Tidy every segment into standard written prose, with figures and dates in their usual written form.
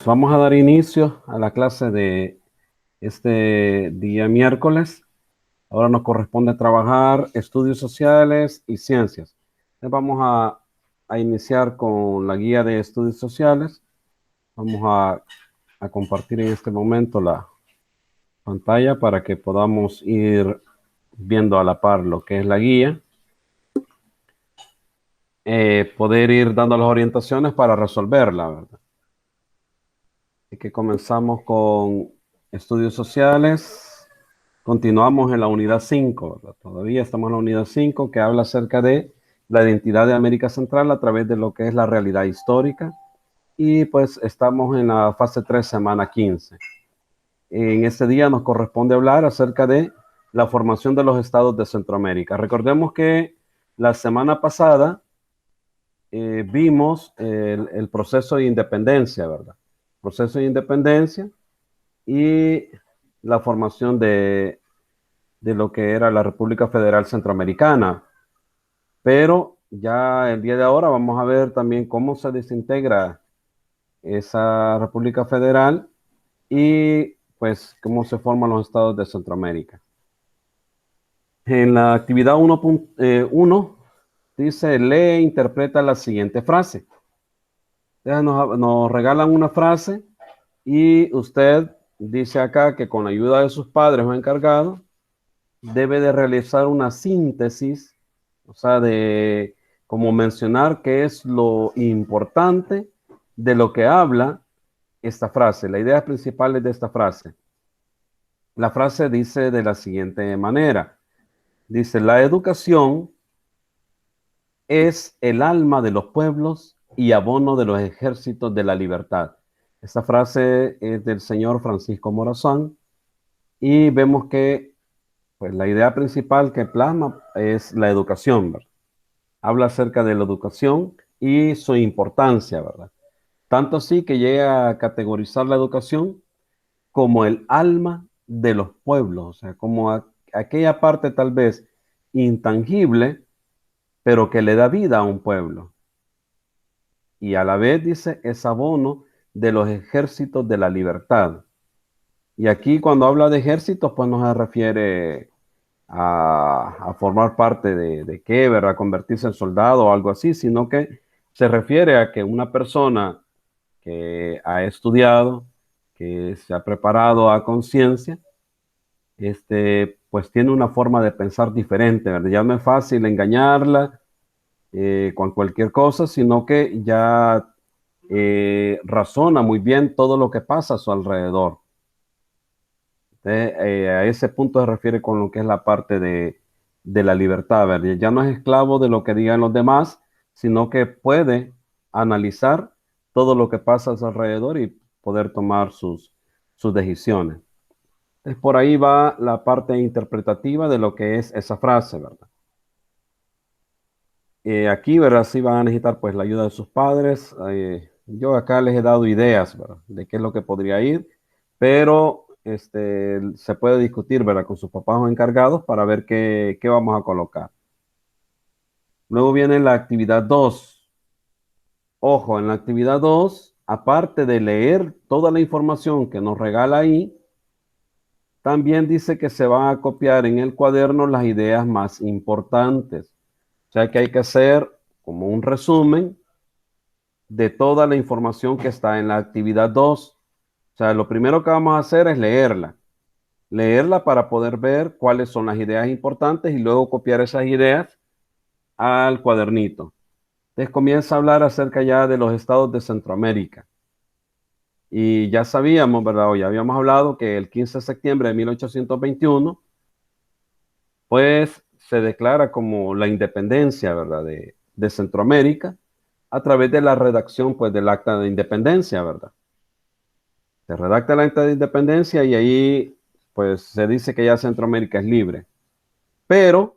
Vamos a dar inicio a la clase de este día miércoles. Ahora nos corresponde trabajar estudios sociales y ciencias. Entonces a iniciar con la guía de estudios sociales. Vamos a compartir en este momento la pantalla para que podamos ir viendo a la par lo que es la guía. Poder ir dando las orientaciones para resolverla, ¿verdad? Así que comenzamos con estudios sociales. Continuamos en la unidad 5, ¿verdad? Todavía estamos en la unidad 5 que habla acerca de la identidad de América Central a través de lo que es la realidad histórica. Y pues estamos en la fase 3, semana 15. En este día nos corresponde hablar acerca de la formación de los estados de Centroamérica. Recordemos que la semana pasada vimos el proceso de independencia, ¿verdad? Proceso de independencia y la formación de lo que era la República Federal Centroamericana. Pero ya el día de ahora vamos a ver también cómo se desintegra esa República Federal y pues cómo se forman los estados de Centroamérica. En la actividad 1.1 dice, lee e interpreta la siguiente frase. Entonces nos regalan una frase y usted dice acá que con la ayuda de sus padres o encargados debe de realizar una síntesis, o sea, de como mencionar qué es lo importante de lo que habla esta frase, la idea principal de esta frase. La frase dice de la siguiente manera, dice, la educación es el alma de los pueblos y abono de los ejércitos de la libertad. Esta frase es del señor Francisco Morazán y vemos que pues, la idea principal que plasma es la educación, ¿verdad? Habla acerca de la educación y su importancia, ¿verdad? Tanto así que llega a categorizar la educación como el alma de los pueblos, o sea, como aquella parte tal vez intangible, pero que le da vida a un pueblo. Y a la vez dice, es abono de los ejércitos de la libertad. Y aquí cuando habla de ejércitos, pues no se refiere a formar parte de qué, ¿verdad? Convertirse en soldado o algo así, sino que se refiere a que una persona que ha estudiado, que se ha preparado a conciencia, pues tiene una forma de pensar diferente, ¿verdad? Ya no es fácil engañarla con cualquier cosa, sino que ya razona muy bien todo lo que pasa a su alrededor. A ese punto se refiere con lo que es la parte de la libertad, ¿verdad? Ya no es esclavo de lo que digan los demás, sino que puede analizar todo lo que pasa a su alrededor y poder tomar sus decisiones. Por ahí va la parte interpretativa de lo que es esa frase, ¿verdad? Aquí, ¿verdad? Sí van a necesitar pues la ayuda de sus padres. Yo acá les he dado ideas, ¿verdad? De qué es lo que podría ir, pero se puede discutir, ¿verdad? Con sus papás o encargados para ver qué vamos a colocar. Luego viene la actividad 2. Ojo, en la actividad 2, aparte de leer toda la información que nos regala ahí, también dice que se van a copiar en el cuaderno las ideas más importantes. O sea que hay que hacer como un resumen de toda la información que está en la actividad 2. O sea, lo primero que vamos a hacer es leerla. Leerla para poder ver cuáles son las ideas importantes y luego copiar esas ideas al cuadernito. Entonces comienza a hablar acerca ya de los estados de Centroamérica. Y ya sabíamos, ¿verdad? O ya habíamos hablado que el 15 de septiembre de 1821, pues se declara como la independencia, ¿verdad? De Centroamérica a través de la redacción, pues, del acta de independencia, ¿verdad? Se redacta el acta de independencia y ahí, pues, se dice que ya Centroamérica es libre. Pero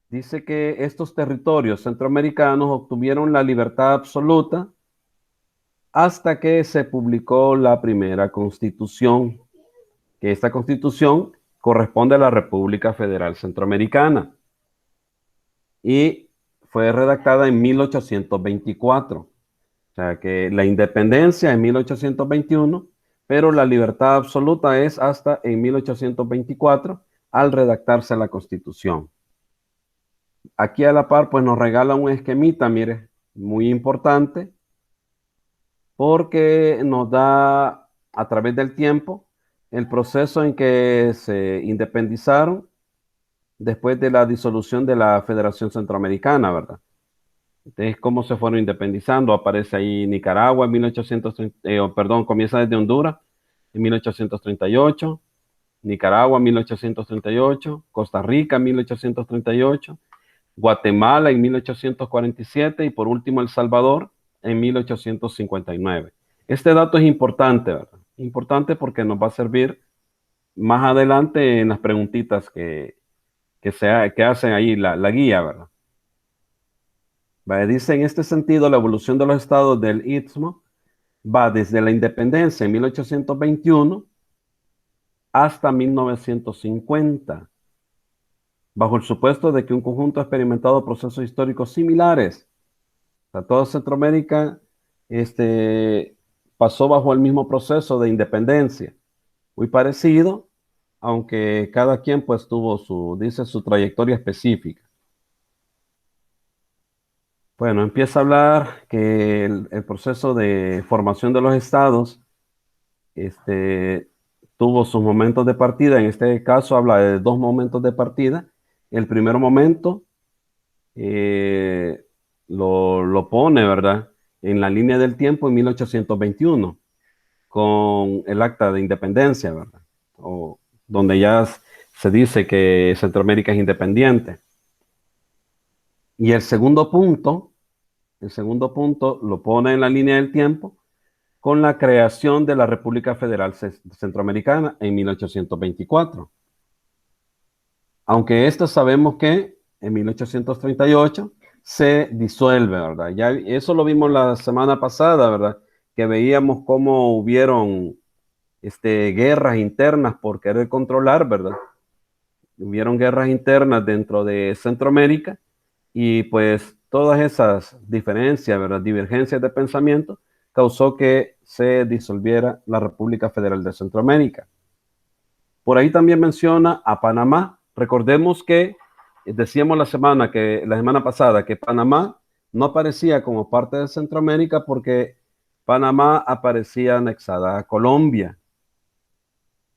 dice que estos territorios centroamericanos obtuvieron la libertad absoluta hasta que se publicó la primera constitución, que esta constitución corresponde a la República Federal Centroamericana y fue redactada en 1824. O sea que la independencia en 1821, pero la libertad absoluta es hasta en 1824 al redactarse la Constitución. Aquí a la par, pues nos regala un esquemita, mire, muy importante, porque nos da a través del tiempo el proceso en que se independizaron después de la disolución de la Federación Centroamericana, ¿verdad? Entonces, cómo se fueron independizando. Aparece ahí Nicaragua en 1830, perdón, comienza desde Honduras en 1838, Nicaragua en 1838, Costa Rica en 1838, Guatemala en 1847 y por último El Salvador en 1859. Este dato es importante, ¿verdad? Importante porque nos va a servir más adelante en las preguntitas que hacen ahí la guía, ¿verdad? Vale, dice en este sentido, la evolución de los estados del Istmo va desde la independencia en 1821 hasta 1950, bajo el supuesto de que un conjunto ha experimentado procesos históricos similares. O sea, toda Centroamérica pasó bajo el mismo proceso de independencia, muy parecido, aunque cada quien pues tuvo dice, su trayectoria específica. Bueno, empieza a hablar que el proceso de formación de los estados tuvo sus momentos de partida. En este caso habla de dos momentos de partida. El primer momento lo pone, ¿verdad? En la línea del tiempo en 1821, con el acta de independencia, ¿verdad? O donde ya se dice que Centroamérica es independiente. Y el segundo punto lo pone en la línea del tiempo con la creación de la República Federal Centroamericana en 1824. Aunque esto sabemos que en 1838 se disuelve, ¿verdad? Ya eso lo vimos la semana pasada, ¿verdad? Que veíamos cómo hubieron guerras internas por querer controlar, ¿verdad? Hubieron guerras internas dentro de Centroamérica y pues todas esas diferencias, ¿verdad? Divergencias de pensamiento causó que se disolviera la República Federal de Centroamérica. Por ahí también menciona a Panamá. Recordemos que decíamos la semana pasada que Panamá no aparecía como parte de Centroamérica porque Panamá aparecía anexada a Colombia.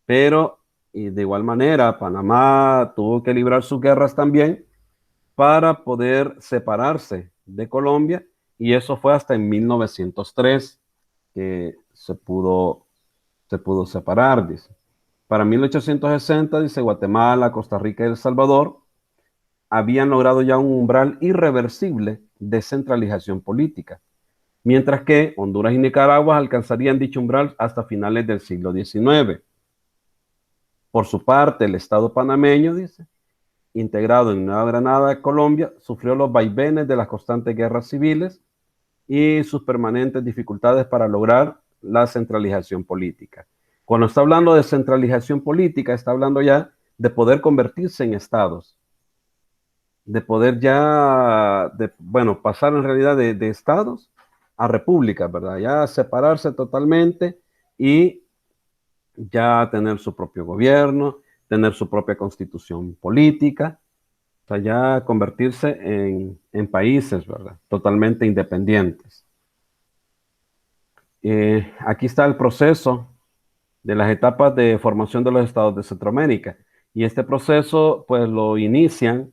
Pero y de igual manera, Panamá tuvo que librar sus guerras también para poder separarse de Colombia y eso fue hasta en 1903 que se pudo separar, dice. Para 1860, dice, Guatemala, Costa Rica y El Salvador habían logrado ya un umbral irreversible de centralización política, mientras que Honduras y Nicaragua alcanzarían dicho umbral hasta finales del siglo XIX. Por su parte, el Estado panameño, dice, integrado en Nueva Granada, Colombia, sufrió los vaivenes de las constantes guerras civiles y sus permanentes dificultades para lograr la centralización política. Cuando está hablando de centralización política, está hablando ya de poder convertirse en estados, de poder ya, bueno, pasar en realidad de estados a repúblicas, ¿verdad? Ya separarse totalmente y ya tener su propio gobierno, tener su propia constitución política, o sea, ya convertirse en países, ¿verdad? Totalmente independientes. Aquí está el proceso de las etapas de formación de los estados de Centroamérica. Y este proceso, pues lo inician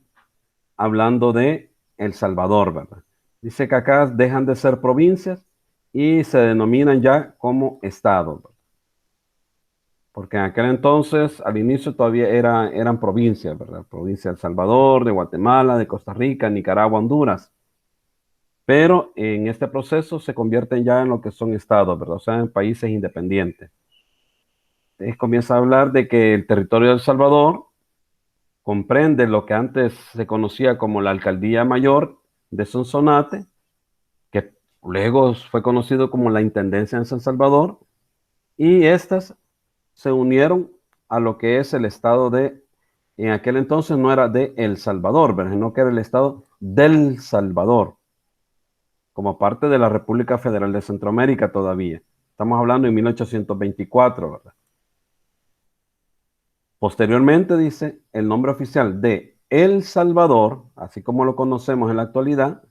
hablando de El Salvador, ¿verdad? Dice que acá dejan de ser provincias y se denominan ya como estados, ¿verdad? Porque en aquel entonces, al inicio todavía eran provincias, ¿verdad? Provincia de El Salvador, de Guatemala, de Costa Rica, Nicaragua, Honduras. Pero en este proceso se convierten ya en lo que son estados, ¿verdad? O sea, en países independientes. Entonces comienza a hablar de que el territorio de El Salvador comprende lo que antes se conocía como la Alcaldía Mayor de Sonsonate, que luego fue conocido como la Intendencia en San Salvador, y estas se unieron a lo que es el estado en aquel entonces no era de El Salvador, ¿verdad? Sino que era el estado del Salvador, como parte de la República Federal de Centroamérica todavía. Estamos hablando en 1824, ¿verdad? Posteriormente dice el nombre oficial de El Salvador, así como lo conocemos en la actualidad,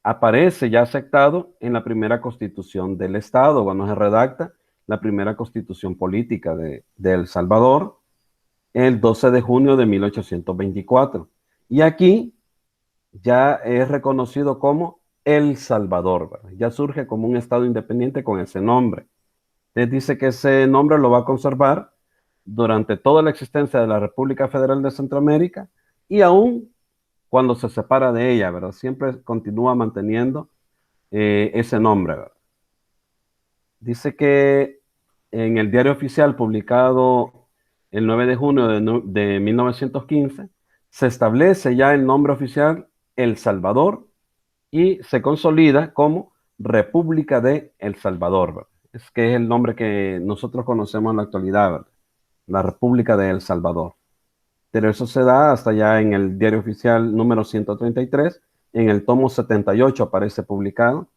aparece ya aceptado en la primera constitución del Estado, cuando se redacta la primera constitución política de El Salvador, el 12 de junio de 1824. Y aquí ya es reconocido como El Salvador, ¿verdad? Ya surge como un estado independiente con ese nombre. Entonces dice que ese nombre lo va a conservar durante toda la existencia de la República Federal de Centroamérica y aún cuando se separa de ella, ¿verdad? Siempre continúa manteniendo ese nombre, ¿verdad? Dice que en el diario oficial publicado el 9 de junio de 1915 se establece ya el nombre oficial El Salvador y se consolida como República de El Salvador, ¿verdad? Es que es el nombre que nosotros conocemos en la actualidad, ¿verdad? La República de El Salvador. Pero eso se da hasta ya en el diario oficial número 133, en el tomo 78 aparece publicado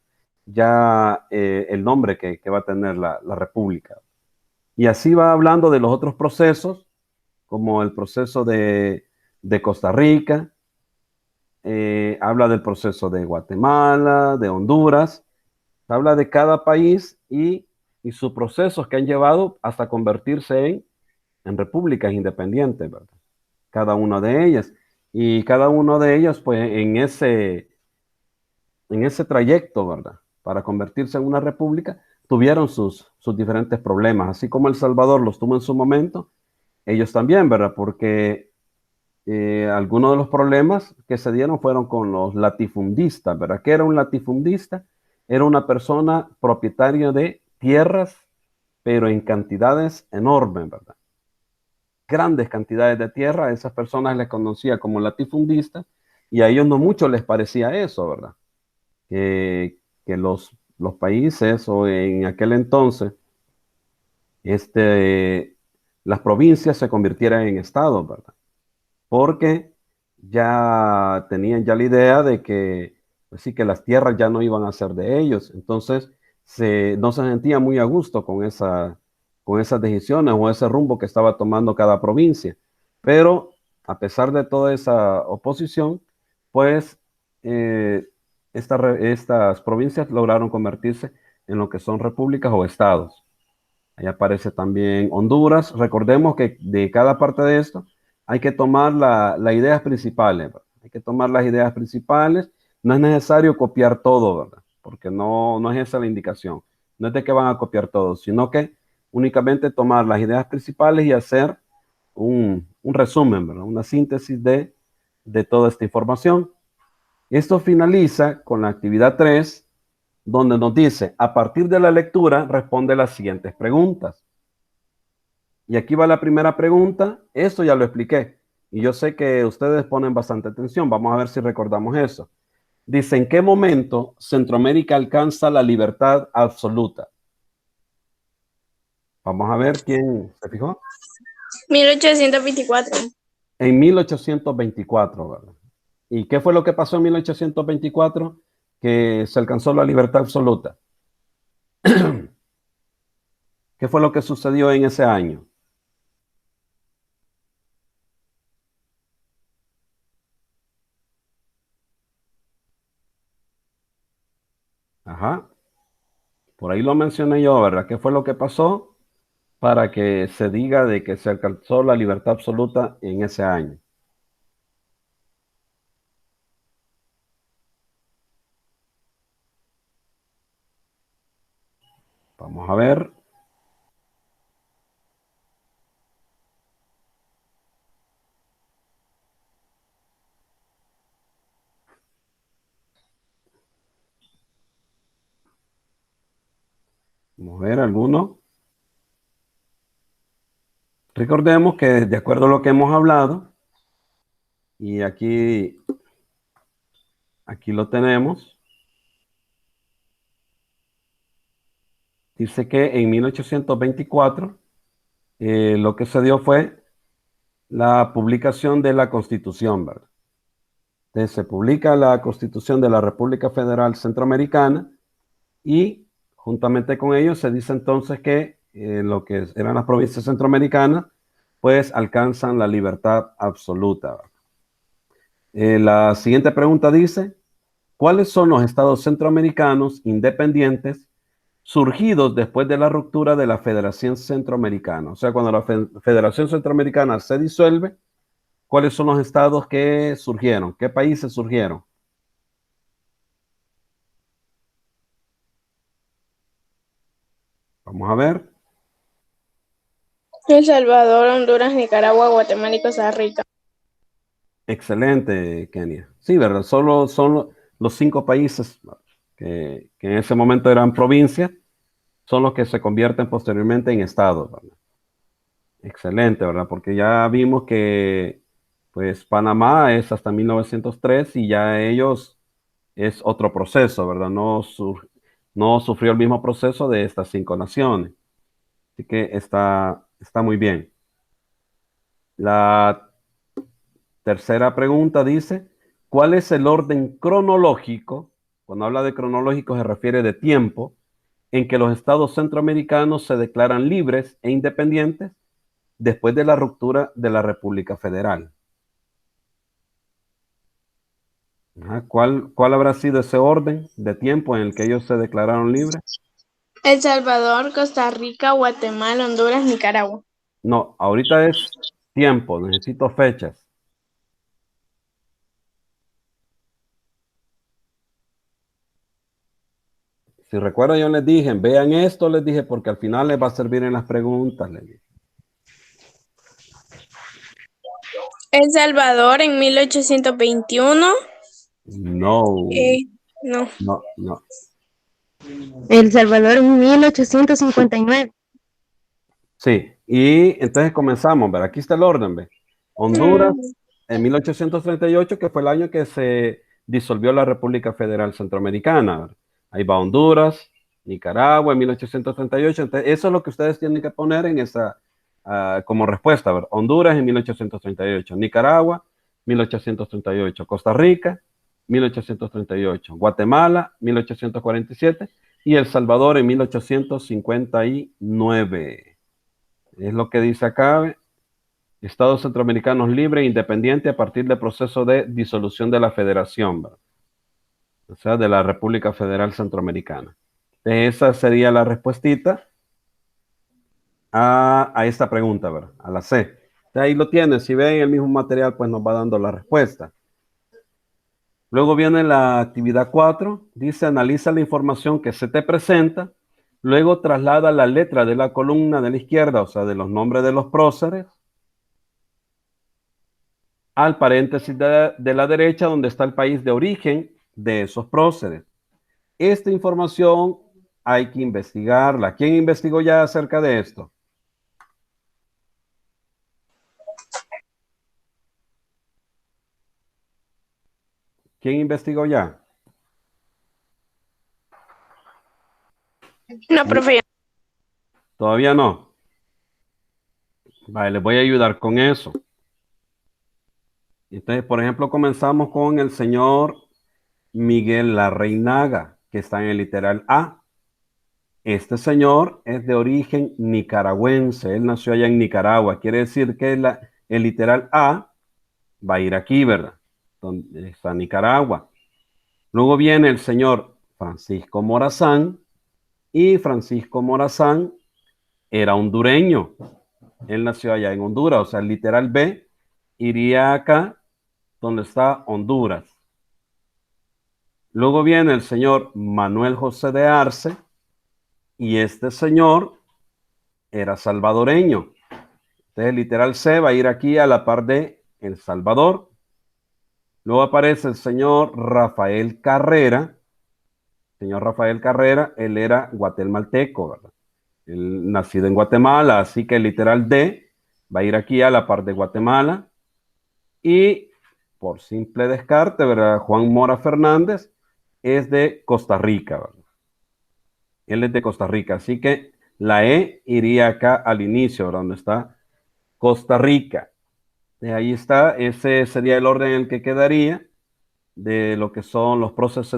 ya el nombre que va a tener la República. Y así va hablando de los otros procesos, como el proceso de Costa Rica, habla del proceso de Guatemala, de Honduras, habla de cada país y sus procesos que han llevado hasta convertirse en repúblicas independientes, ¿verdad? Cada una de ellas. Y cada uno de ellos, pues en ese trayecto, ¿verdad? Para convertirse en una república, tuvieron sus diferentes problemas, así como El Salvador los tuvo en su momento, ellos también, ¿verdad? Porque algunos de los problemas que se dieron fueron con los latifundistas, ¿verdad? ¿Qué era un latifundista? Era una persona propietaria de tierras, pero en cantidades enormes, ¿verdad? Grandes cantidades de tierra, a esas personas les conocía como latifundistas y a ellos no mucho les parecía eso, ¿verdad? Que los países o en aquel entonces, este, las provincias se convirtieran en estados, ¿verdad? Porque ya tenían ya la idea de que, pues sí, que las tierras ya no iban a ser de ellos. Entonces, no se sentían muy a gusto con esas decisiones o ese rumbo que estaba tomando cada provincia. Pero a pesar de toda esa oposición, pues eh, estas provincias lograron convertirse en lo que son repúblicas o estados. Ahí aparece también Honduras. Recordemos que de cada parte de esto hay que tomar las ideas principales, ¿verdad? Hay que tomar las ideas principales. No es necesario copiar todo, ¿verdad? Porque no es esa la indicación. No es de que van a copiar todo, sino que únicamente tomar las ideas principales y hacer un resumen, ¿verdad? Una síntesis de toda esta información. Esto finaliza con la actividad 3, donde nos dice, a partir de la lectura, responde las siguientes preguntas. Y aquí va la primera pregunta. Esto ya lo expliqué. Y yo sé que ustedes ponen bastante atención. Vamos a ver si recordamos eso. Dice, ¿en qué momento Centroamérica alcanza la libertad absoluta? Vamos a ver quién se fijó. 1824. En 1824, ¿verdad? ¿Y qué fue lo que pasó en 1824? Que se alcanzó la libertad absoluta. ¿Qué fue lo que sucedió en ese año? Ajá. Por ahí lo mencioné yo, ¿verdad? ¿Qué fue lo que pasó para que se diga de que se alcanzó la libertad absoluta en ese año? Vamos a ver. Vamos a ver alguno. Recordemos que de acuerdo a lo que hemos hablado, y aquí lo tenemos, dice que en 1824 lo que se dio fue la publicación de la Constitución, ¿verdad? Entonces, se publica la Constitución de la República Federal Centroamericana y juntamente con ello se dice entonces que lo que eran las provincias centroamericanas, pues alcanzan la libertad absoluta. La siguiente pregunta dice, ¿cuáles son los estados centroamericanos independientes surgidos después de la ruptura de la Federación Centroamericana? O sea, cuando la Federación Centroamericana se disuelve, ¿cuáles son los estados que surgieron? ¿Qué países surgieron? Vamos a ver. El Salvador, Honduras, Nicaragua, Guatemala y Costa Rica. Excelente, Kenia. Sí, ¿verdad? Solo son los 5 países que en ese momento eran provincias, son los que se convierten posteriormente en estados, ¿verdad? Excelente, ¿verdad? Porque ya vimos que pues Panamá es hasta 1903 y ya ellos es otro proceso, ¿verdad? No sufrió el mismo proceso de estas 5 naciones. Así que está muy bien. La tercera pregunta dice, ¿cuál es el orden cronológico? Cuando habla de cronológico se refiere de tiempo en que los estados centroamericanos se declaran libres e independientes después de la ruptura de la República Federal. Ajá, ¿cuál habrá sido ese orden de tiempo en el que ellos se declararon libres? El Salvador, Costa Rica, Guatemala, Honduras, Nicaragua. No, ahorita es tiempo, necesito fechas. Si recuerdan, yo les dije, vean esto, les dije, porque al final les va a servir en las preguntas, les dije. El Salvador en 1821. No, Eh, no. no, no. El Salvador en 1859. Sí, y entonces comenzamos, ¿ver? Aquí está el orden, ¿ve? Honduras Mm, en 1838, que fue el año que se disolvió la República Federal Centroamericana, ¿ver? Ahí va Honduras, Nicaragua en 1838. Entonces, eso es lo que ustedes tienen que poner en esa, como respuesta, ¿ver? Honduras en 1838, Nicaragua 1838, Costa Rica 1838, Guatemala 1847 y El Salvador en 1859. Es lo que dice acá, Estados centroamericanos libres e independientes a partir del proceso de disolución de la federación, ¿verdad? O sea, de la República Federal Centroamericana. Esa sería la respuestita a esta pregunta, ¿verdad? A la C. Entonces, ahí lo tienen, si ven el mismo material, pues nos va dando la respuesta. Luego viene la actividad 4, dice analiza la información que se te presenta, luego traslada la letra de la columna de la izquierda, o sea, de los nombres de los próceres, al paréntesis de la derecha donde está el país de origen de esos próceres. Esta información hay que investigarla. ¿Quién investigó ya acerca de esto? ¿Quién investigó ya? no, profe. Todavía no. Vale, les voy a ayudar con eso. Entonces, por ejemplo, comenzamos con el señor Miguel Larreinaga, que está en el literal A. Este señor es de origen nicaragüense. Él nació allá en Nicaragua. Quiere decir que el literal A va a ir aquí, ¿verdad? Donde está Nicaragua. Luego viene el señor Francisco Morazán, y Francisco Morazán era hondureño. Él nació allá en Honduras, o sea, el literal B iría acá, donde está Honduras. Luego viene el señor Manuel José de Arce, y este señor era salvadoreño. Entonces, el literal C va a ir aquí a la par de El Salvador. Luego aparece el señor Rafael Carrera. Señor Rafael Carrera, él era guatemalteco, ¿verdad? Él nacido en Guatemala, así que el literal D va a ir aquí a la par de Guatemala. Y por simple descarte, ¿verdad? Juan Mora Fernández es de Costa Rica, ¿verdad? Él es de Costa Rica, así que la E iría acá al inicio, ¿verdad? Donde está Costa Rica. Ahí está, ese sería el orden en el que quedaría. de lo que son los próceres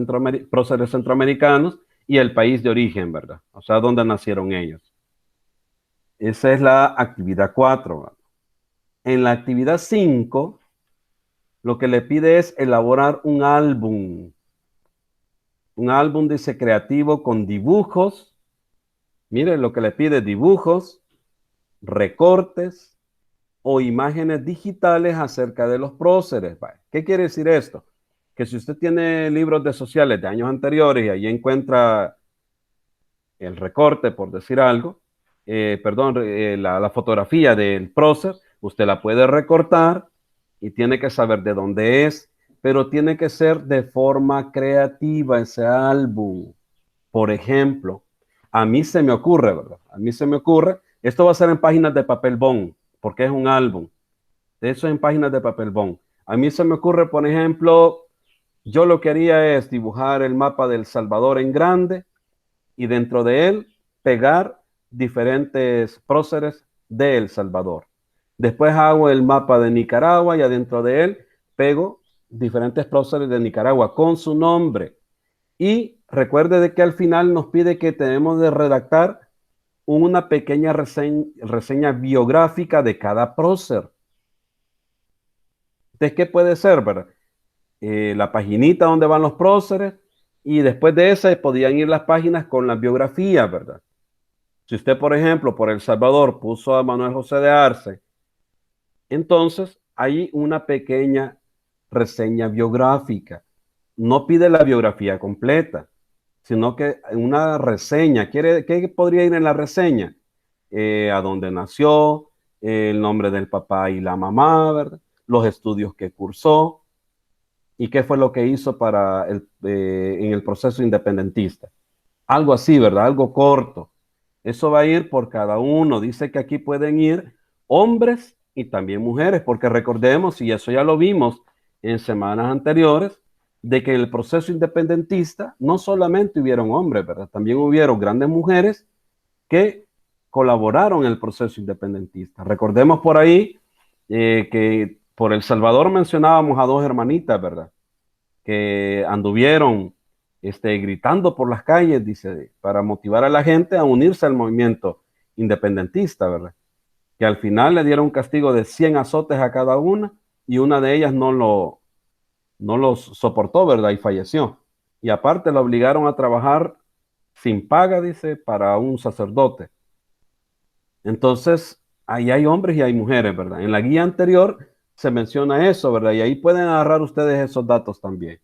centroamericanos y el país de origen, ¿verdad? O sea, donde nacieron ellos. Esa es la actividad 4, ¿verdad? En la actividad 5, lo que le pide es elaborar un álbum. Un álbum, dice, creativo con dibujos. Miren lo que le pide: dibujos, recortes o imágenes digitales acerca de los próceres. ¿Qué quiere decir esto? Que si usted tiene libros de sociales de años anteriores y ahí encuentra el recorte, por decir algo, la fotografía del prócer, usted la puede recortar y tiene que saber de dónde es, pero tiene que ser de forma creativa ese álbum. Por ejemplo, a mí se me ocurre, ¿verdad? A mí se me ocurre, esto va a ser en páginas de papel bond, porque es un álbum. De eso en páginas de papel bond. A mí se me ocurre, por ejemplo, yo lo que haría es dibujar el mapa del Salvador en grande y dentro de él pegar diferentes próceres de El Salvador. Después hago el mapa de Nicaragua y adentro de él pego diferentes próceres de Nicaragua con su nombre. Y recuerde de que al final nos pide que tenemos de redactar una pequeña reseña biográfica de cada prócer. Entonces, ¿qué puede ser, verdad? La paginita donde van los próceres y después de esa podían ir las páginas con las biografías, ¿verdad? Si usted, por ejemplo, por El Salvador puso a Manuel José de Arce, entonces hay una pequeña reseña biográfica. No pide la biografía completa, sino que una reseña. ¿Qué podría ir en la reseña? A dónde nació, el nombre del papá y la mamá, ¿verdad? Los estudios que cursó y qué fue lo que hizo en el proceso independentista. Algo así, ¿verdad? Algo corto. Eso va a ir por cada uno. Dice que aquí pueden ir hombres y también mujeres, porque recordemos, y eso ya lo vimos en semanas anteriores, de que en el proceso independentista no solamente hubieron hombres, ¿verdad? También hubieron grandes mujeres que colaboraron en el proceso independentista. Recordemos por ahí que por El Salvador mencionábamos a dos hermanitas, ¿verdad? Que anduvieron gritando por las calles, dice, para motivar a la gente a unirse al movimiento independentista, ¿verdad? Que al final le dieron un castigo de 100 azotes a cada una y una de ellas no los soportó, ¿verdad? Y falleció. Y aparte la obligaron a trabajar sin paga, dice, para un sacerdote. Entonces, ahí hay hombres y hay mujeres, ¿verdad? En la guía anterior se menciona eso, ¿verdad? Y ahí pueden agarrar ustedes esos datos también.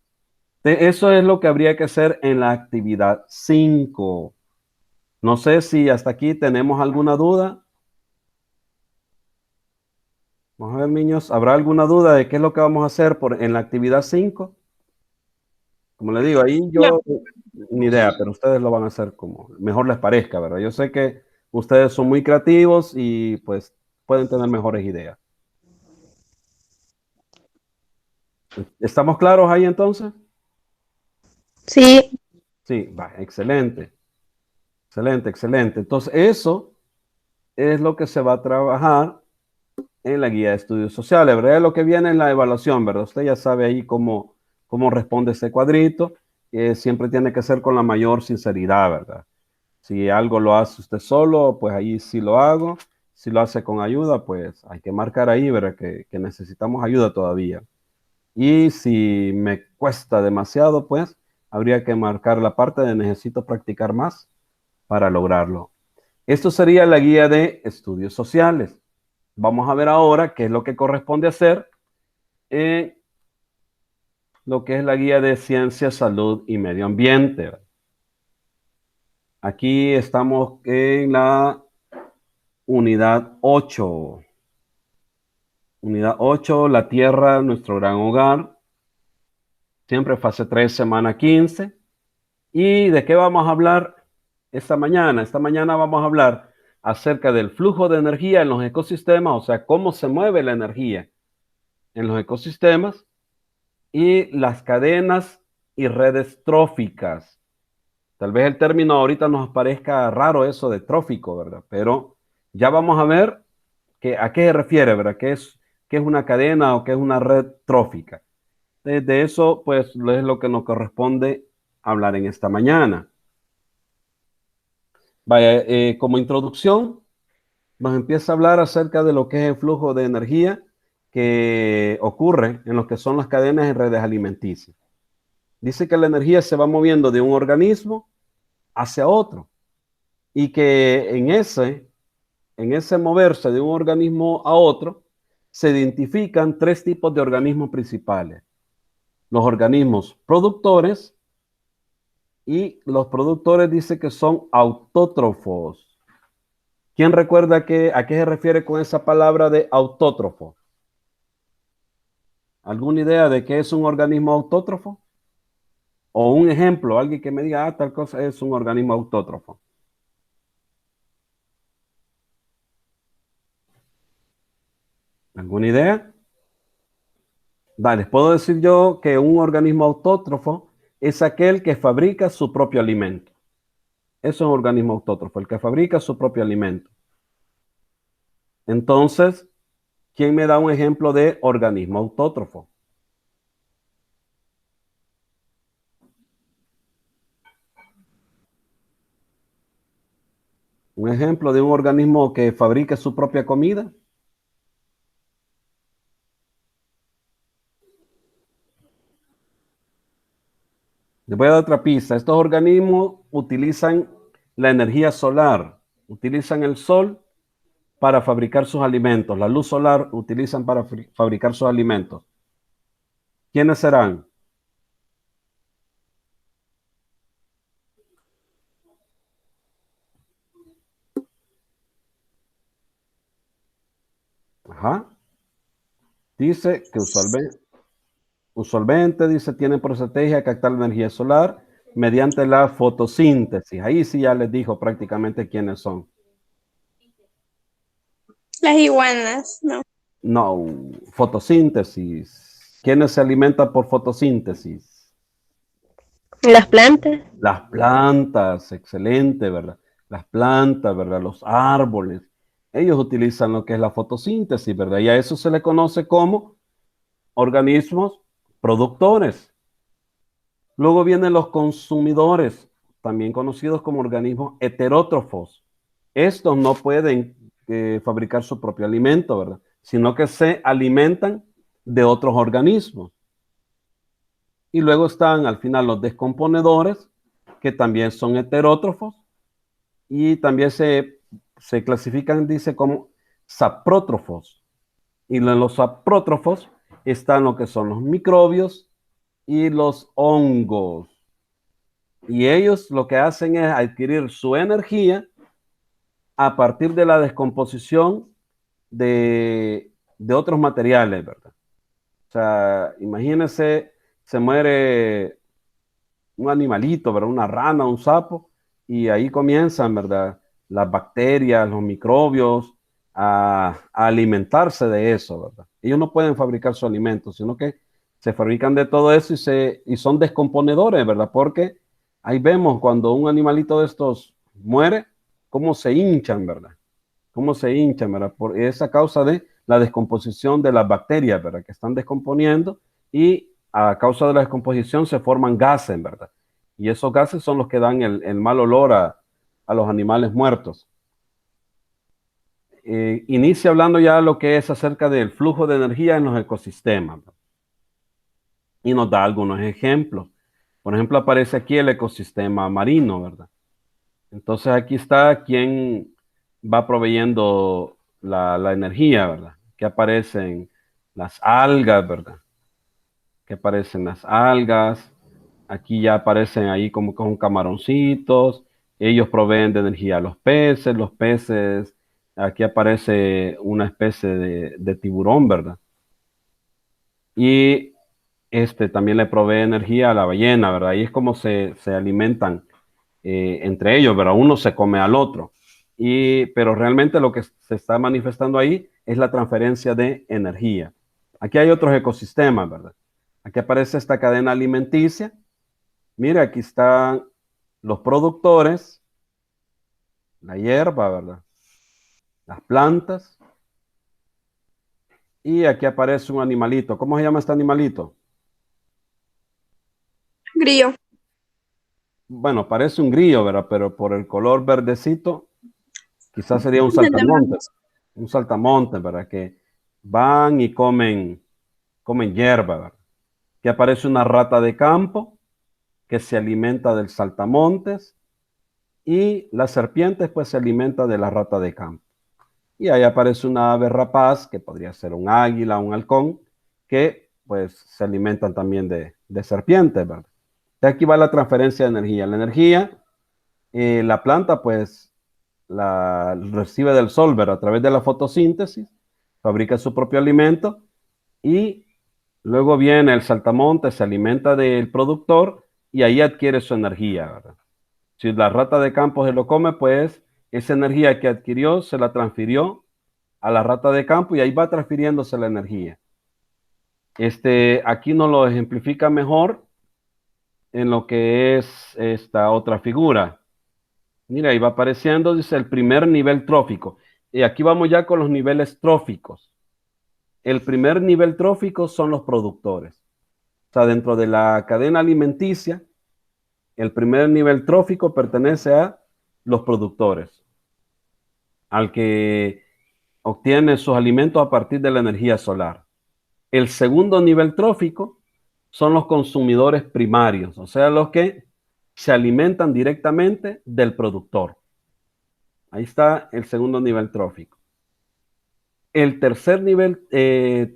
Eso es lo que habría que hacer en la actividad 5. No sé si hasta aquí tenemos alguna duda. Vamos a ver, niños, ¿habrá alguna duda de qué es lo que vamos a hacer en la actividad 5? Como le digo, ahí No. yo ni idea, pero ustedes lo van a hacer como mejor les parezca, ¿verdad? Yo sé que ustedes son muy creativos y pues pueden tener mejores ideas. ¿Estamos claros ahí entonces? Sí, Sí, va, excelente. Excelente, excelente. Entonces, eso es lo que se va a trabajar en la guía de estudios sociales, ¿verdad? Es lo que viene en la evaluación, ¿verdad? Usted ya sabe ahí cómo responde ese cuadrito. Siempre tiene que ser con la mayor sinceridad, ¿verdad? Si algo lo hace usted solo, pues ahí sí lo hago. Si lo hace con ayuda, pues hay que marcar ahí, ¿verdad? Que necesitamos ayuda todavía. Y si me cuesta demasiado, pues habría que marcar la parte de necesito practicar más para lograrlo. Esto sería la guía de estudios sociales. Vamos a ver ahora qué es lo que corresponde hacer en lo que es la guía de ciencia, salud y medio ambiente. Aquí estamos en la unidad 8. Unidad 8, la Tierra, nuestro gran hogar. Siempre fase 3, semana 15. ¿Y de qué vamos a hablar esta mañana? Esta mañana vamos a hablar acerca del flujo de energía en los ecosistemas, o sea, cómo se mueve la energía en los ecosistemas y las cadenas y redes tróficas. Tal vez el término ahorita nos parezca raro eso de trófico, ¿verdad? Pero ya vamos a ver a qué se refiere, ¿verdad? ¿Qué es una cadena o qué es una red trófica? De eso, pues, es lo que nos corresponde hablar en esta mañana. Vaya, como introducción, nos empieza a hablar acerca de lo que es el flujo de energía que ocurre en lo que son las cadenas en redes alimenticias. Dice que la energía se va moviendo de un organismo hacia otro y que en ese moverse de un organismo a otro se identifican tres tipos de organismos principales. Los organismos productores, y los productores dice que son autótrofos. ¿Quién recuerda a qué se refiere con esa palabra de autótrofo? ¿Alguna idea de qué es un organismo autótrofo? O un ejemplo, alguien que me diga, tal cosa es un organismo autótrofo. ¿Alguna idea? Vale, puedo decir yo que un organismo autótrofo es aquel que fabrica su propio alimento. Eso es un organismo autótrofo, el que fabrica su propio alimento. Entonces, ¿quién me da un ejemplo de organismo autótrofo? Un ejemplo de un organismo que fabrica su propia comida. Les voy a dar otra pista. Estos organismos utilizan la energía solar, utilizan el sol para fabricar sus alimentos. La luz solar utilizan para fabricar sus alimentos. ¿Quiénes serán? Ajá. Dice que usualmente, dice, tienen por estrategia captar la energía solar mediante la fotosíntesis. Ahí sí ya les dijo prácticamente quiénes son. Las iguanas, no. No, fotosíntesis. ¿Quiénes se alimentan por fotosíntesis? Las plantas. Las plantas, excelente, ¿verdad? Las plantas, ¿verdad? Los árboles. Ellos utilizan lo que es la fotosíntesis, ¿verdad? Y a eso se le conoce como organismos productores. Luego vienen los consumidores, también conocidos como organismos heterótrofos. Estos no pueden fabricar su propio alimento, ¿verdad? Sino que se alimentan de otros organismos. Y luego están al final los descomponedores, que también son heterótrofos, y también se clasifican, dice, como saprótrofos. Y en los saprótrofos están lo que son los microbios y los hongos. Y ellos lo que hacen es adquirir su energía a partir de la descomposición de otros materiales, ¿verdad? O sea, imagínense, se muere un animalito, ¿verdad? Una rana, un sapo, y ahí comienzan, ¿verdad? Las bacterias, los microbios a alimentarse de eso, ¿verdad? Ellos no pueden fabricar su alimento, sino que se fabrican de todo eso y son descomponedores, ¿verdad? Porque ahí vemos cuando un animalito de estos muere, cómo se hinchan, ¿verdad? Cómo se hinchan, ¿verdad? Por esa causa de la descomposición de las bacterias, ¿verdad? Que están descomponiendo y a causa de la descomposición se forman gases, ¿verdad? Y esos gases son los que dan el mal olor a los animales muertos. Inicia hablando ya lo que es acerca del flujo de energía en los ecosistemas, ¿verdad? Y nos da algunos ejemplos. Por ejemplo, aparece aquí el ecosistema marino, ¿verdad? Entonces aquí está quien va proveyendo la energía, ¿verdad? Que aparecen las algas, ¿verdad? Que aparecen las algas. Aquí ya aparecen ahí como con camaroncitos. Ellos proveen de energía a los peces. Aquí aparece una especie de tiburón, ¿verdad? Y este también le provee energía a la ballena, ¿verdad? Y es como se alimentan entre ellos, ¿verdad? Uno se come al otro. Pero realmente lo que se está manifestando ahí es la transferencia de energía. Aquí hay otros ecosistemas, ¿verdad? Aquí aparece esta cadena alimenticia. Mira, aquí están los productores, la hierba, ¿verdad? Las plantas. Y aquí aparece un animalito. ¿Cómo se llama este animalito? Grillo. Bueno, parece un grillo, ¿verdad? Pero por el color verdecito, quizás sería un saltamontes. Un saltamontes, ¿verdad? Que van y comen hierba, ¿verdad? Que aparece una rata de campo que se alimenta del saltamontes y las serpientes pues se alimenta de la rata de campo. Y ahí aparece una ave rapaz, que podría ser un águila, un halcón, que pues se alimentan también de serpientes, ¿verdad? De aquí va la transferencia de energía. La energía, la planta pues la recibe del sol, ¿verdad? A través de la fotosíntesis, fabrica su propio alimento y luego viene el saltamontes, se alimenta del productor y ahí adquiere su energía, ¿verdad? Si la rata de campo se lo come, pues esa energía que adquirió se la transfirió a la rata de campo y ahí va transfiriéndose la energía. Aquí nos lo ejemplifica mejor en lo que es esta otra figura. Mira, ahí va apareciendo, dice el primer nivel trófico. Y aquí vamos ya con los niveles tróficos. El primer nivel trófico son los productores. O sea, dentro de la cadena alimenticia, el primer nivel trófico pertenece a los productores, al que obtiene sus alimentos a partir de la energía solar. El segundo nivel trófico son los consumidores primarios, o sea, los que se alimentan directamente del productor. Ahí está el segundo nivel trófico. El tercer nivel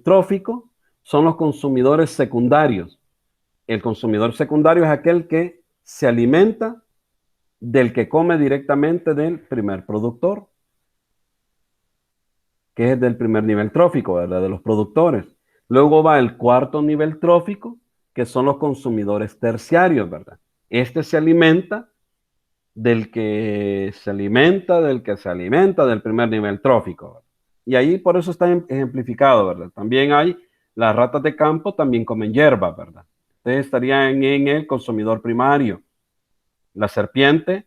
trófico son los consumidores secundarios. El consumidor secundario es aquel que se alimenta del que come directamente del primer productor, que es del primer nivel trófico, ¿verdad? De los productores. Luego va el cuarto nivel trófico, que son los consumidores terciarios, ¿verdad? Este se alimenta del que se alimenta, del que se alimenta del primer nivel trófico, ¿verdad? Y ahí por eso está ejemplificado, ¿verdad? También hay las ratas de campo, también comen hierba, ¿verdad? Ustedes estarían en el consumidor primario. La serpiente,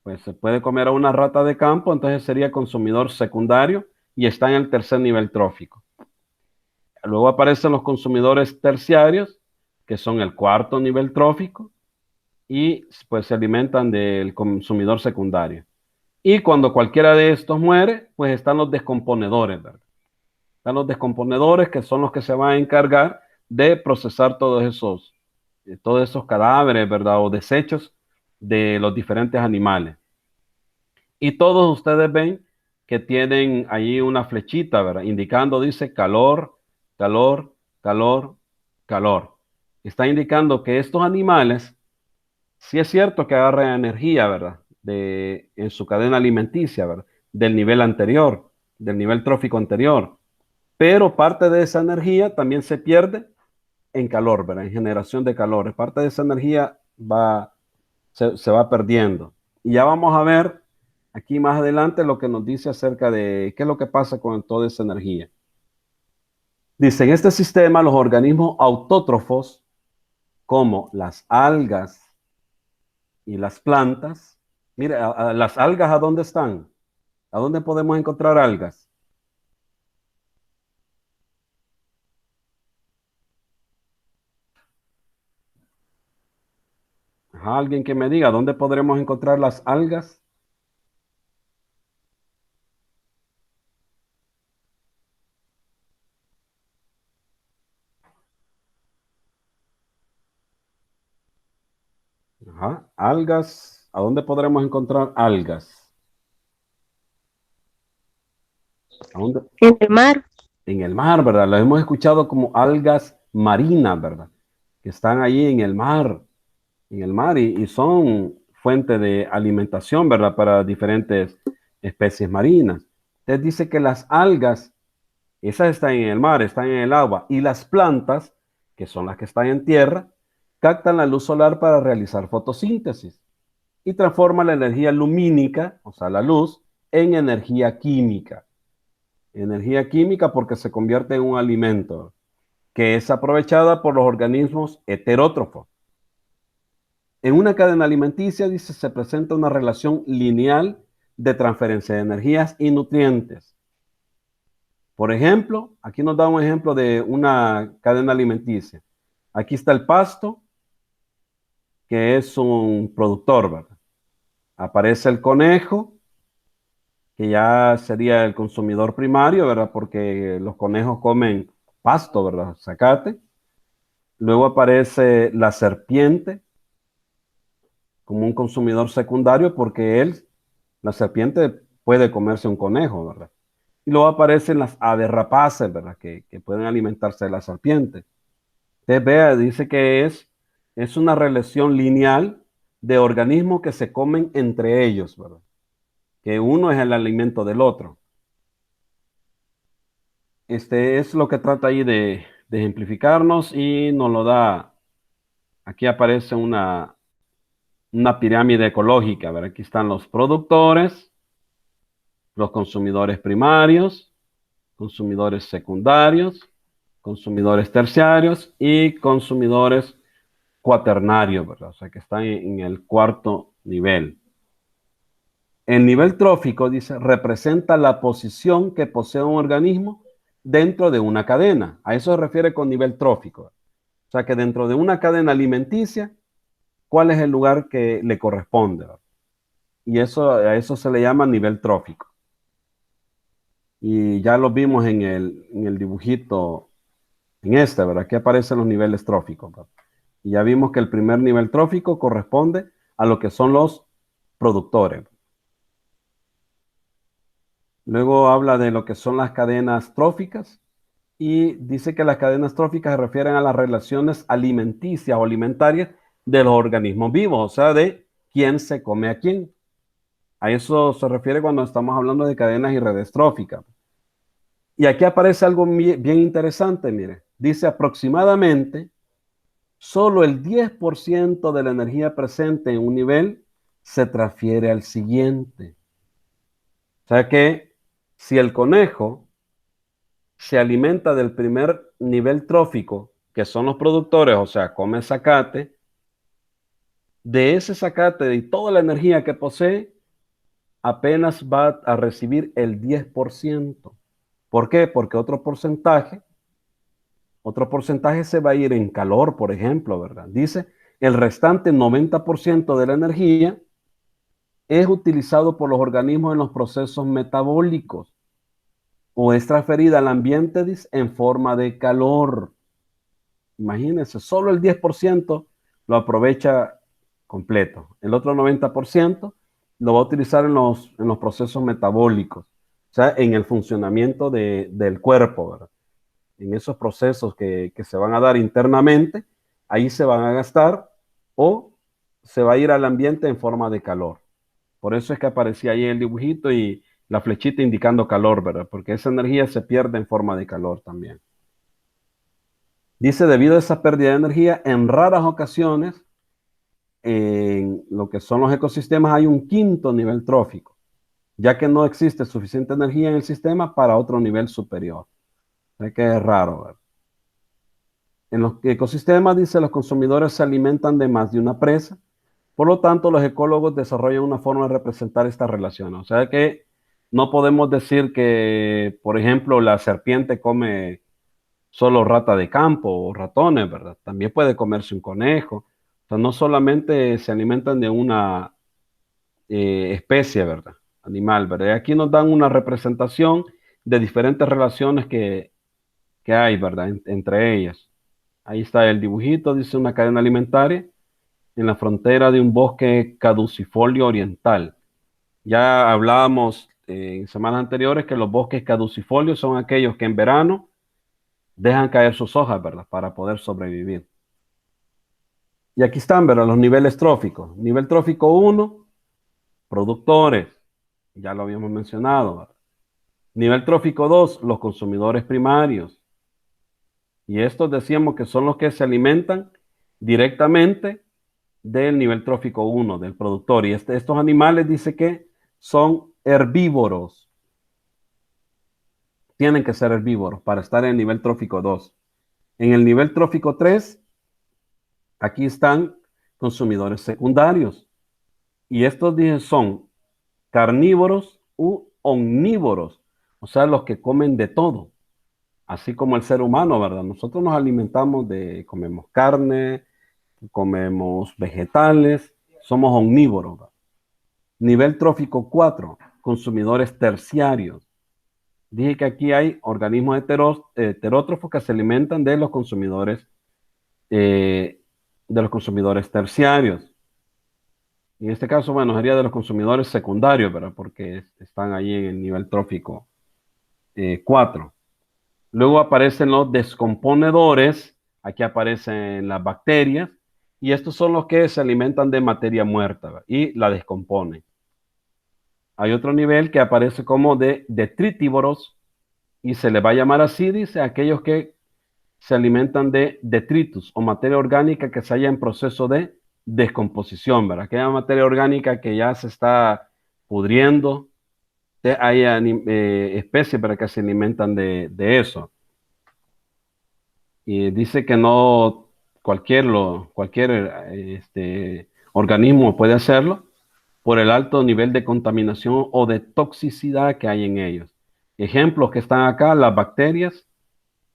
pues se puede comer a una rata de campo, entonces sería consumidor secundario y está en el tercer nivel trófico. Luego aparecen los consumidores terciarios, que son el cuarto nivel trófico, y pues se alimentan del consumidor secundario. Y cuando cualquiera de estos muere, pues están los descomponedores, ¿verdad? Están los descomponedores que son los que se van a encargar de procesar todos esos cadáveres, ¿verdad? O desechos de los diferentes animales. Y todos ustedes ven que tienen ahí una flechita, ¿verdad? Indicando, dice calor, calor, calor, calor. Está indicando que estos animales, sí es cierto que agarran energía, ¿verdad? En su cadena alimenticia, ¿verdad? Del nivel anterior, del nivel trófico anterior. Pero parte de esa energía también se pierde en calor, ¿verdad? En generación de calor. Parte de esa energía se va perdiendo. Y ya vamos a ver aquí más adelante lo que nos dice acerca de qué es lo que pasa con toda esa energía. Dice, en este sistema los organismos autótrofos, como las algas y las plantas, mira, las algas, ¿a dónde están? ¿A dónde podemos encontrar algas? Ajá, alguien que me diga, ¿dónde podremos encontrar las algas? Ajá, algas, ¿a dónde podremos encontrar algas? ¿A dónde? En el mar. En el mar, ¿verdad? Las hemos escuchado como algas marinas, ¿verdad? Que están ahí en el mar y son fuente de alimentación, ¿verdad? Para diferentes especies marinas. Entonces dice que las algas, esas están en el mar, están en el agua, y las plantas, que son las que están en tierra, captan la luz solar para realizar fotosíntesis y transforman la energía lumínica, o sea, la luz, en energía química. Energía química porque se convierte en un alimento que es aprovechada por los organismos heterótrofos. En una cadena alimenticia, dice, se presenta una relación lineal de transferencia de energías y nutrientes. Por ejemplo, aquí nos da un ejemplo de una cadena alimenticia. Aquí está el pasto, que es un productor, ¿verdad? Aparece el conejo, que ya sería el consumidor primario, ¿verdad? Porque los conejos comen pasto, ¿verdad? Zacate. Luego aparece la serpiente como un consumidor secundario porque la serpiente puede comerse un conejo, ¿verdad? Y luego aparecen las aves rapaces, ¿verdad? Que pueden alimentarse de la serpiente. Entonces, vea, dice que es una relación lineal de organismos que se comen entre ellos, ¿verdad? Que uno es el alimento del otro. Este es lo que trata ahí de ejemplificarnos y nos lo da. Aquí aparece una pirámide ecológica, ¿verdad? Aquí están los productores, los consumidores primarios, consumidores secundarios, consumidores terciarios y consumidores cuaternarios, ¿verdad? O sea, que están en el cuarto nivel. El nivel trófico, dice, representa la posición que posee un organismo dentro de una cadena. A eso se refiere con nivel trófico. O sea, que dentro de una cadena alimenticia, ¿cuál es el lugar que le corresponde? Y a eso se le llama nivel trófico. Y ya lo vimos en el dibujito, en este, ¿verdad? Aquí aparecen los niveles tróficos, ¿verdad? Y ya vimos que el primer nivel trófico corresponde a lo que son los productores. Luego habla de lo que son las cadenas tróficas y dice que las cadenas tróficas se refieren a las relaciones alimenticias o alimentarias de los organismos vivos, o sea, de quién se come a quién. A eso se refiere cuando estamos hablando de cadenas y redes tróficas. Y aquí aparece algo bien interesante, mire. Dice aproximadamente solo el 10% de la energía presente en un nivel se transfiere al siguiente. O sea que si el conejo se alimenta del primer nivel trófico, que son los productores, o sea, come zacate, de ese zacate y toda la energía que posee, apenas va a recibir el 10%. ¿Por qué? Porque otro porcentaje se va a ir en calor, por ejemplo, ¿verdad? Dice, el restante 90% de la energía es utilizado por los organismos en los procesos metabólicos o es transferida al ambiente en forma de calor. Imagínense, solo el 10% lo aprovecha completo. El otro 90% lo va a utilizar en los procesos metabólicos, o sea, en el funcionamiento del cuerpo, ¿verdad? En esos procesos que se van a dar internamente, ahí se van a gastar o se va a ir al ambiente en forma de calor. Por eso es que aparecía ahí el dibujito y la flechita indicando calor, ¿verdad? Porque esa energía se pierde en forma de calor también. Dice, debido a esa pérdida de energía, en raras ocasiones, en lo que son los ecosistemas hay un quinto nivel trófico, ya que no existe suficiente energía en el sistema para otro nivel superior. O sea que es raro, ¿verdad? En los ecosistemas, dice, los consumidores se alimentan de más de una presa. Por lo tanto, los ecólogos desarrollan una forma de representar esta relación. O sea que no podemos decir que, por ejemplo, la serpiente come solo rata de campo o ratones, ¿verdad? También puede comerse un conejo. O sea, no solamente se alimentan de una especie, ¿verdad? Animal, ¿verdad? Y aquí nos dan una representación de diferentes relaciones que hay, ¿verdad? Entre ellas. Ahí está el dibujito, dice una cadena alimentaria en la frontera de un bosque caducifolio oriental. Ya hablábamos en semanas anteriores que los bosques caducifolios son aquellos que en verano dejan caer sus hojas, ¿verdad? Para poder sobrevivir. Y aquí están, ¿verdad? Los niveles tróficos. Nivel trófico 1, productores. Ya lo habíamos mencionado, ¿verdad? Nivel trófico 2, los consumidores primarios. Y estos decíamos que son los que se alimentan directamente del nivel trófico 1, del productor. Y estos animales dice que son herbívoros. Tienen que ser herbívoros para estar en el nivel trófico 2. En el nivel trófico 3, aquí están consumidores secundarios. Y estos dije son carnívoros u omnívoros, o sea, los que comen de todo, así como el ser humano, ¿verdad? Nosotros nos alimentamos comemos carne, comemos vegetales, somos omnívoros. ¿Verdad? Nivel trófico 4, consumidores terciarios. Dije que aquí hay organismos heterótrofos que se alimentan eh, de los consumidores terciarios. En este caso, bueno, sería de los consumidores secundarios, ¿verdad? Porque están ahí en el nivel trófico 4. Luego aparecen los descomponedores, aquí aparecen las bacterias, y estos son los que se alimentan de materia muerta, ¿verdad? Y la descomponen. Hay otro nivel que aparece como de detrítivoros, y se le va a llamar así, dice, aquellos que se alimentan de detritus o materia orgánica que se halla en proceso de descomposición, ¿verdad? Aquella materia orgánica que ya se está pudriendo, hay especies para que se alimentan de eso. Y dice que no cualquier organismo puede hacerlo por el alto nivel de contaminación o de toxicidad que hay en ellos. Ejemplos que están acá, las bacterias,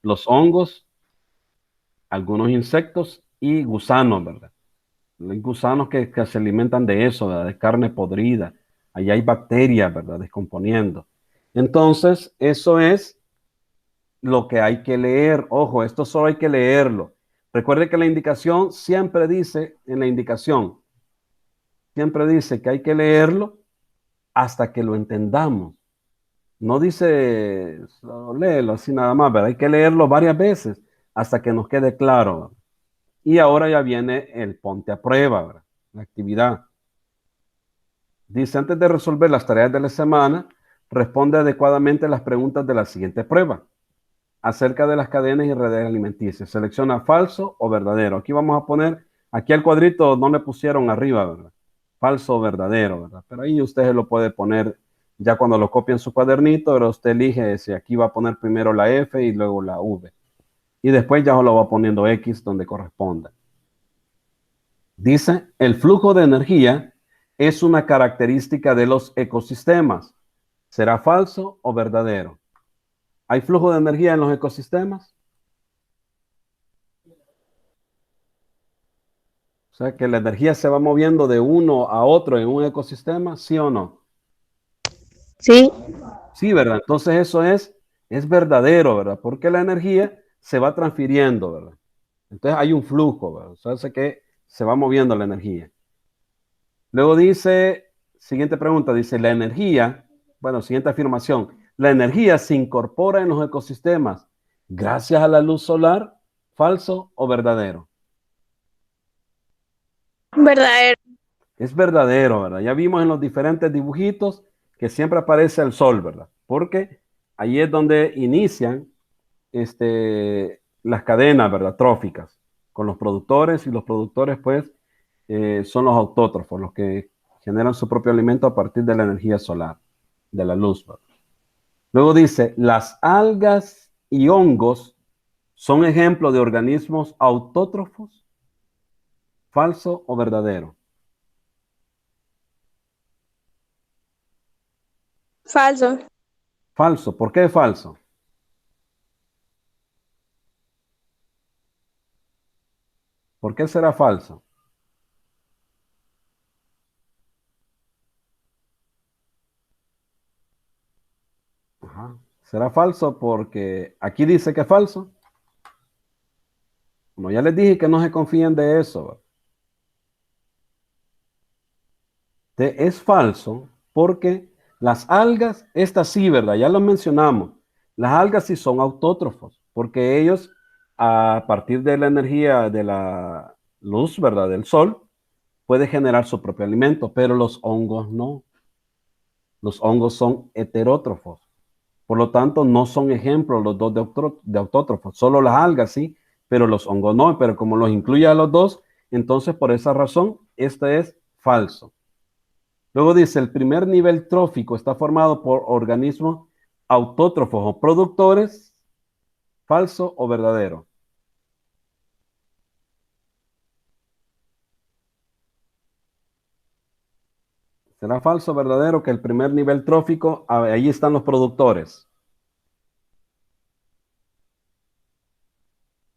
los hongos, algunos insectos y gusanos, ¿verdad? Hay gusanos que se alimentan de eso, ¿verdad? De carne podrida. Allá hay bacterias, ¿verdad? Descomponiendo. Entonces, eso es lo que hay que leer. Ojo, esto solo hay que leerlo. Recuerde que la indicación siempre dice, en la indicación, siempre dice que hay que leerlo hasta que lo entendamos. No dice, léelo así nada más, ¿verdad? Hay que leerlo varias veces hasta que nos quede claro, ¿verdad? Y ahora ya viene el ponte a prueba, ¿verdad? La actividad. Dice, antes de resolver las tareas de la semana, responde adecuadamente las preguntas de la siguiente prueba acerca de las cadenas y redes alimenticias. Selecciona falso o verdadero. Aquí vamos a poner, aquí al cuadrito no le pusieron arriba, ¿verdad? Falso o verdadero, ¿verdad? Pero ahí usted lo puede poner ya cuando lo copie en su cuadernito, pero usted elige si aquí va a poner primero la F y luego la V. Y después ya lo va poniendo X donde corresponda. Dice, el flujo de energía es una característica de los ecosistemas. ¿Será falso o verdadero? ¿Hay flujo de energía en los ecosistemas? O sea, que la energía se va moviendo de uno a otro en un ecosistema, ¿sí o no? Sí, Sí, ¿verdad? Entonces eso es verdadero, ¿verdad? Porque la energía se va transfiriendo, ¿verdad? Entonces hay un flujo, ¿verdad? O sea, hace que se va moviendo la energía. Luego dice, siguiente pregunta, dice, la energía, bueno, siguiente afirmación, la energía se incorpora en los ecosistemas gracias a la luz solar, ¿falso o verdadero? Verdadero. Es verdadero, ¿verdad? Ya vimos en los diferentes dibujitos que siempre aparece el sol, ¿verdad? Porque ahí es donde inician las cadenas, ¿verdad? Tróficas con los productores y los productores, pues, son los autótrofos, los que generan su propio alimento a partir de la energía solar, de la luz, ¿verdad? Luego dice, las algas y hongos son ejemplos de organismos autótrofos, ¿falso o verdadero? Falso. Falso. ¿Por qué falso? ¿Por qué será falso? Ajá. Será falso porque aquí dice que es falso. Como ya les dije que no se confíen de eso. Es falso porque las algas, estas sí, ¿verdad? Ya lo mencionamos. Las algas sí son autótrofos porque ellos a partir de la energía de la luz, ¿verdad? Del sol, puede generar su propio alimento, pero los hongos no. Los hongos son heterótrofos. Por lo tanto, no son ejemplos los dos de autótrofos. Solo las algas sí, pero los hongos no. Pero como los incluye a los dos, entonces por esa razón, este es falso. Luego dice, el primer nivel trófico está formado por organismos autótrofos o productores, falso o verdadero. ¿Será falso o verdadero que el primer nivel trófico, ahí están los productores?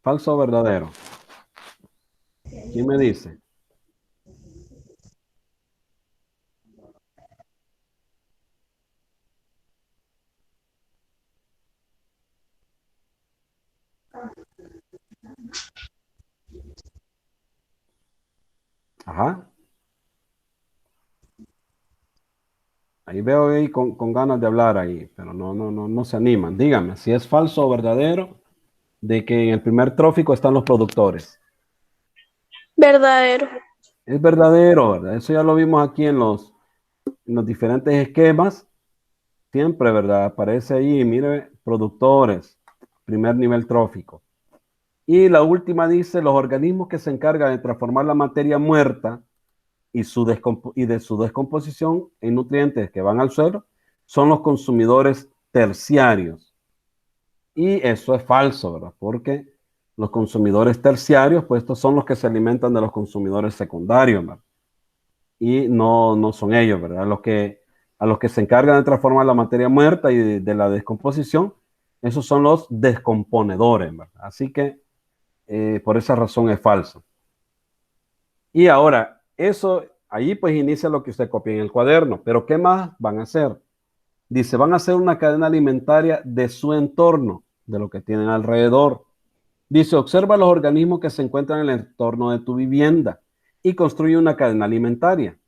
¿Falso o verdadero? ¿Quién me dice? Ajá. Ahí veo ahí con ganas de hablar ahí, pero no se animan. Dígame, si es falso o verdadero de que en el primer trófico están los productores. Verdadero. Es verdadero, ¿verdad? Eso ya lo vimos aquí en los diferentes esquemas. Siempre, ¿verdad? Aparece ahí, mire, productores, primer nivel trófico. Y la última dice, los organismos que se encargan de transformar la materia muerta y de su descomposición en nutrientes que van al suelo son los consumidores terciarios. Y eso es falso, ¿verdad? Porque los consumidores terciarios, pues estos son los que se alimentan de los consumidores secundarios, ¿verdad? Y no son ellos, ¿verdad? A los que se encargan de transformar la materia muerta y de la descomposición, esos son los descomponedores, ¿verdad? Así que por esa razón es falso. Y ahora, eso, ahí pues inicia lo que usted copia en el cuaderno, pero ¿qué más van a hacer? Dice, van a hacer una cadena alimentaria de su entorno, de lo que tienen alrededor. Dice, observa los organismos que se encuentran en el entorno de tu vivienda y construye una cadena alimentaria.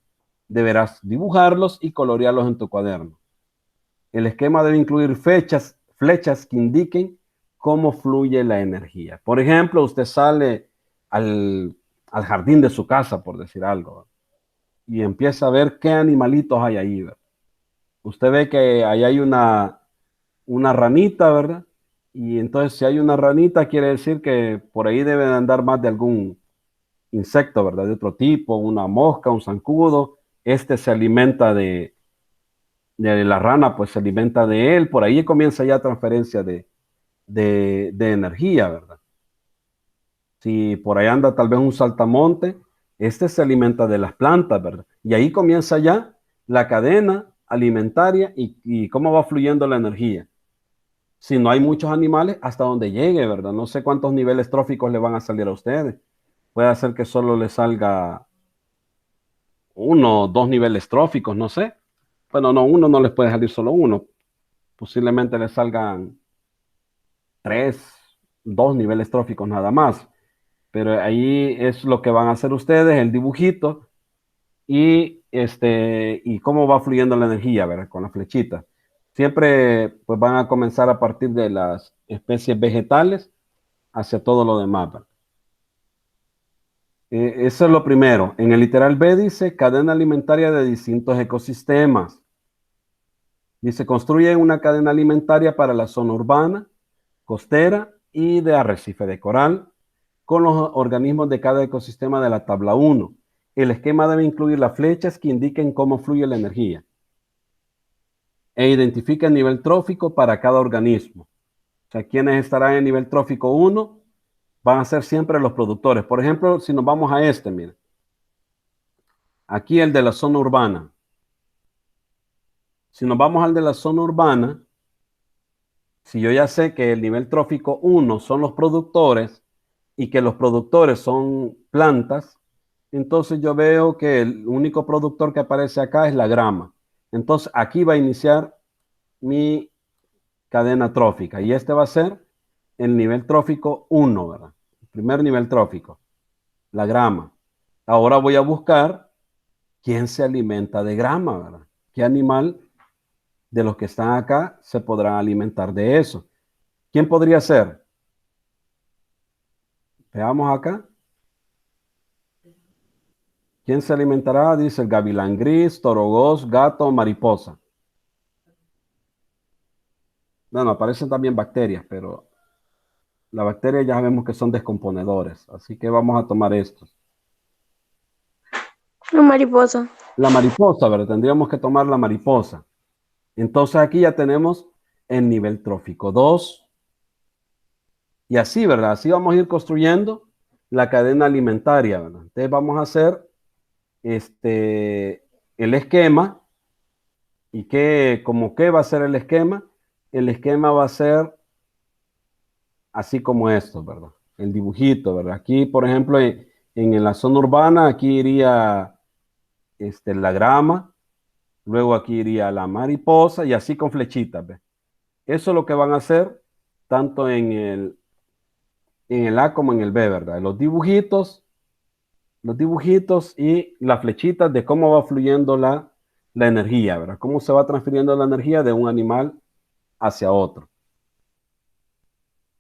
Deberás dibujarlos y colorearlos en tu cuaderno. El esquema debe incluir flechas que indiquen cómo fluye la energía. Por ejemplo, usted sale al, al jardín de su casa, por decir algo, y empieza a ver qué animalitos hay ahí, ¿verdad? Usted ve que ahí hay una ranita, ¿verdad? Y entonces si hay una ranita, quiere decir que por ahí debe de andar más de algún insecto, ¿verdad? De otro tipo, una mosca, un zancudo. Este se alimenta de la rana, pues se alimenta de él. Por ahí comienza ya transferencia de energía, ¿verdad? Si por ahí anda tal vez un saltamonte, este se alimenta de las plantas, ¿verdad? Y ahí comienza ya la cadena alimentaria y cómo va fluyendo la energía. Si no hay muchos animales, hasta donde llegue, ¿verdad? No sé cuántos niveles tróficos le van a salir a ustedes. Puede ser que solo le salga uno o dos niveles tróficos, no sé. Bueno, no, uno no les puede salir solo uno. Posiblemente le salgan tres, dos niveles tróficos nada más. Pero ahí es lo que van a hacer ustedes, el dibujito y cómo va fluyendo la energía, ¿verdad? Con la flechita. Siempre pues van a comenzar a partir de las especies vegetales hacia todo lo demás, ¿verdad? Eso es lo primero. En el literal B dice cadena alimentaria de distintos ecosistemas. Dice construye una cadena alimentaria para la zona urbana, costera y de arrecife de coral con los organismos de cada ecosistema de la tabla 1. El esquema debe incluir las flechas que indiquen cómo fluye la energía e identifica el nivel trófico para cada organismo. O sea, quienes estarán en nivel trófico 1 van a ser siempre los productores. Por ejemplo, si nos vamos a este, miren, aquí el de la zona urbana. Si nos vamos al de la zona urbana, si yo ya sé que el nivel trófico 1 son los productores y que los productores son plantas, entonces yo veo que el único productor que aparece acá es la grama. Entonces aquí va a iniciar mi cadena trófica y este va a ser el nivel trófico 1, ¿verdad? El primer nivel trófico, la grama. Ahora voy a buscar quién se alimenta de grama, ¿verdad? ¿Qué animal de los que están acá se podrán alimentar de eso? ¿Quién podría ser? Veamos acá. ¿Quién se alimentará? Dice el gavilán gris, torogós, gato, mariposa. Bueno, aparecen también bacterias, pero las bacterias ya sabemos que son descomponedores, así que vamos a tomar estos. Una mariposa. La mariposa, ¿verdad? Tendríamos que tomar la mariposa. Entonces aquí ya tenemos el nivel trófico 2. Y así, ¿verdad? Así vamos a ir construyendo la cadena alimentaria, ¿verdad? Entonces vamos a hacer el esquema. ¿Y como qué va a ser el esquema? El esquema va a ser así como esto, ¿verdad? El dibujito, ¿verdad? Aquí, por ejemplo, En la zona urbana, aquí iría la grama, luego aquí iría la mariposa y así con flechitas, ¿ve? Eso es lo que van a hacer tanto en el A como en el B, ¿verdad? Los dibujitos y las flechitas de cómo va fluyendo la energía, ¿verdad? Cómo se va transfiriendo la energía de un animal hacia otro.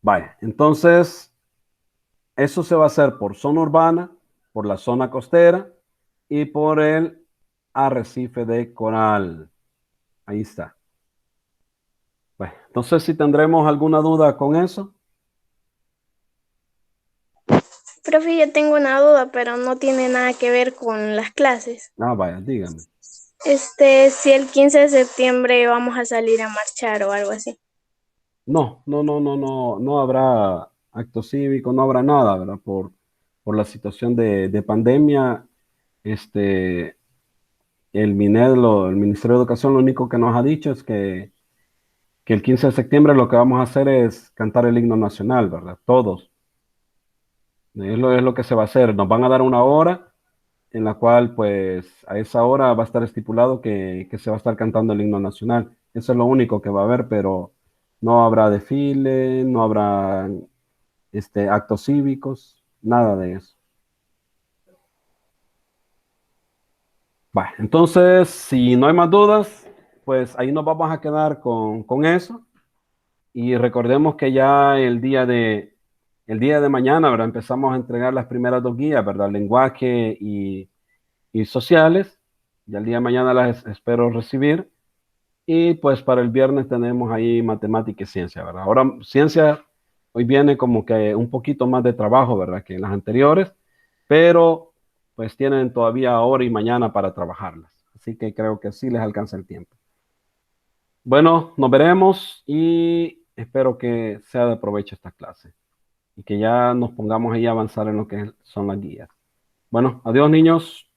Vaya, entonces eso se va a hacer por zona urbana, por la zona costera y por el arrecife de coral. Ahí está. Bueno, entonces si tendremos alguna duda con eso. Profe, yo tengo una duda, pero no tiene nada que ver con las clases. Ah, vaya, dígame. Si el 15 de septiembre vamos a salir a marchar o algo así. No, no, no, no, no, no habrá acto cívico, no habrá nada, ¿verdad? Por la situación de pandemia, este, el MINED, el Ministerio de Educación, lo único que nos ha dicho es que el 15 de septiembre lo que vamos a hacer es cantar el himno nacional, ¿verdad? Todos. Es lo que se va a hacer. Nos van a dar una hora en la cual, pues, a esa hora va a estar estipulado que se va a estar cantando el himno nacional. Eso es lo único que va a haber, pero no habrá desfile, no habrá actos cívicos, nada de eso. Vale, entonces, si no hay más dudas, pues ahí nos vamos a quedar con eso. Y recordemos que ya el día de mañana, ¿verdad? Empezamos a entregar las primeras dos guías, ¿verdad? Lenguaje y sociales. Ya el día de mañana las espero recibir. Y pues para el viernes tenemos ahí matemática y ciencia, ¿verdad? Ahora ciencia hoy viene como que un poquito más de trabajo, ¿verdad? Que en las anteriores, pero pues tienen todavía ahora y mañana para trabajarlas. Así que creo que sí les alcanza el tiempo. Bueno, nos veremos y espero que sea de provecho esta clase y que ya nos pongamos ahí a avanzar en lo que son las guías. Bueno, adiós niños.